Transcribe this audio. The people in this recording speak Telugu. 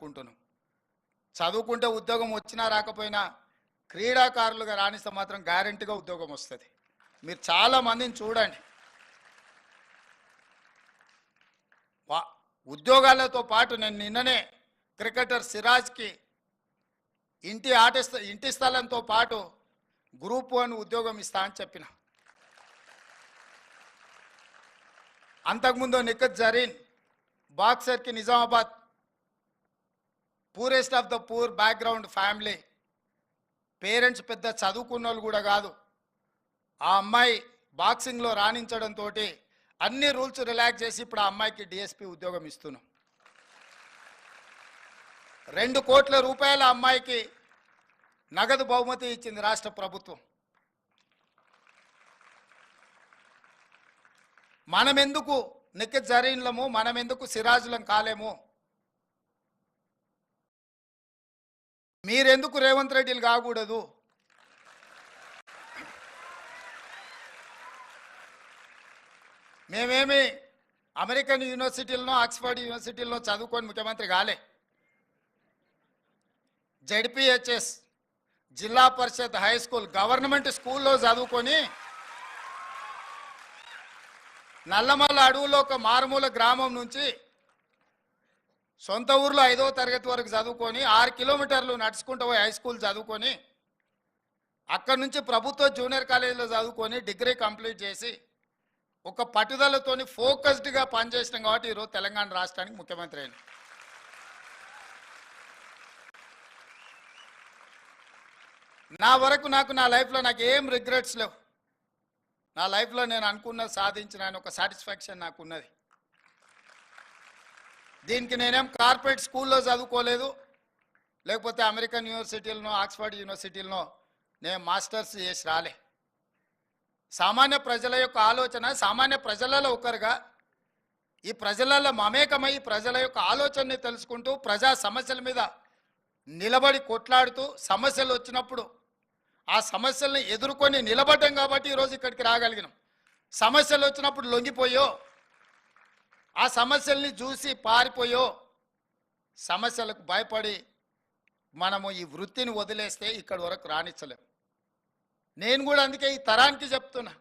అనుకుంటున్నాం. చదువుకుంటే ఉద్యోగం వచ్చినా రాకపోయినా క్రీడాకారులుగా రాణిస్తే మాత్రం గ్యారెంటీగా ఉద్యోగం వస్తుంది. మీరు చాలా మందిని చూడండి, ఉద్యోగాలతో పాటు నేను నిన్ననే క్రికెటర్ సిరాజ్కి ఇంటి స్థలంతో పాటు గ్రూప్ 1 ఉద్యోగం ఇస్తా అని చెప్పిన. అంతకుముందు నిఖత్ జరీన్ బాక్సర్కి Nizamabad poorest of the poor background family, parents పెద్ద చదువుకున్న వాళ్ళు కూడా కాదు. ఆ అమ్మాయి బాక్సింగ్లో రాణించడంతో అన్ని రూల్స్ రిలాక్స్ చేసి ఇప్పుడు ఆ అమ్మాయికి డిఎస్పీ ఉద్యోగం ఇస్తున్నాం. 2 కోట్ల రూపాయల అమ్మాయికి నగదు బహుమతి ఇచ్చింది రాష్ట్ర ప్రభుత్వం. మనమెందుకు నిఖత్ జరీన్లము, మనమెందుకు సిరాజులం కాలేము? మీరెందుకు రేవంత్ రెడ్డిలు కాకూడదు? మేమేమి అమెరికన్ యూనివర్సిటీలను ఆక్స్ఫర్డ్ యూనివర్సిటీలను చదువుకొని ముఖ్యమంత్రి కాలే. జెడ్పీహెచ్ఎస్ జిల్లా పరిషత్ హై స్కూల్ గవర్నమెంట్ స్కూల్లో చదువుకొని నల్లమల్ల అడవులో ఒక మారుమూల గ్రామం నుంచి సొంత ఊర్లో 5వ తరగతి వరకు చదువుకొని 6 కిలోమీటర్లు నడుచుకుంటూ పోయి హై స్కూల్ చదువుకొని అక్కడి నుంచి ప్రభుత్వ జూనియర్ కాలేజీలో చదువుకొని డిగ్రీ కంప్లీట్ చేసి ఒక పట్టుదలతోని ఫోకస్డ్గా పనిచేసినాం కాబట్టి ఈరోజు తెలంగాణ రాష్ట్రానికి ముఖ్యమంత్రి అయిన. నా వరకు నా లైఫ్లో నాకు ఏం రిగ్రెట్స్ లేవు. నా లైఫ్లో నేను అనుకున్నది సాధించిన ఒక సాటిస్ఫాక్షన్ నాకు ఉన్నది. దీనికి నేనేం కార్పొరేట్ స్కూల్లో చదువుకోలేదు, లేకపోతే అమెరికన్ యూనివర్సిటీలను ఆక్స్ఫర్డ్ యూనివర్సిటీలను నేను మాస్టర్స్ చేసి రాలే. సామాన్య ప్రజల యొక్క ఆలోచన, సామాన్య ప్రజలలో ఒకరుగా ఈ ప్రజలలో మమేకమై ప్రజల యొక్క ఆలోచనని తెలుసుకుంటూ ప్రజా సమస్యల మీద నిలబడి కొట్లాడుతూ సమస్యలు వచ్చినప్పుడు ఆ సమస్యల్ని ఎదుర్కొని నిలబడ్డాం కాబట్టి ఈరోజు ఇక్కడికి రాగలిగినాం. సమస్యలు వచ్చినప్పుడు లొంగిపోయో, ఆ సమస్యల్ని చూసి పారిపోయో, సమస్యలకు భయపడి మనము ఈ వృత్తిని వదిలేస్తే ఇక్కడి వరకు రాణించలేము. నేను కూడా అందుకే ఈ తరానికి చెప్తున్నా,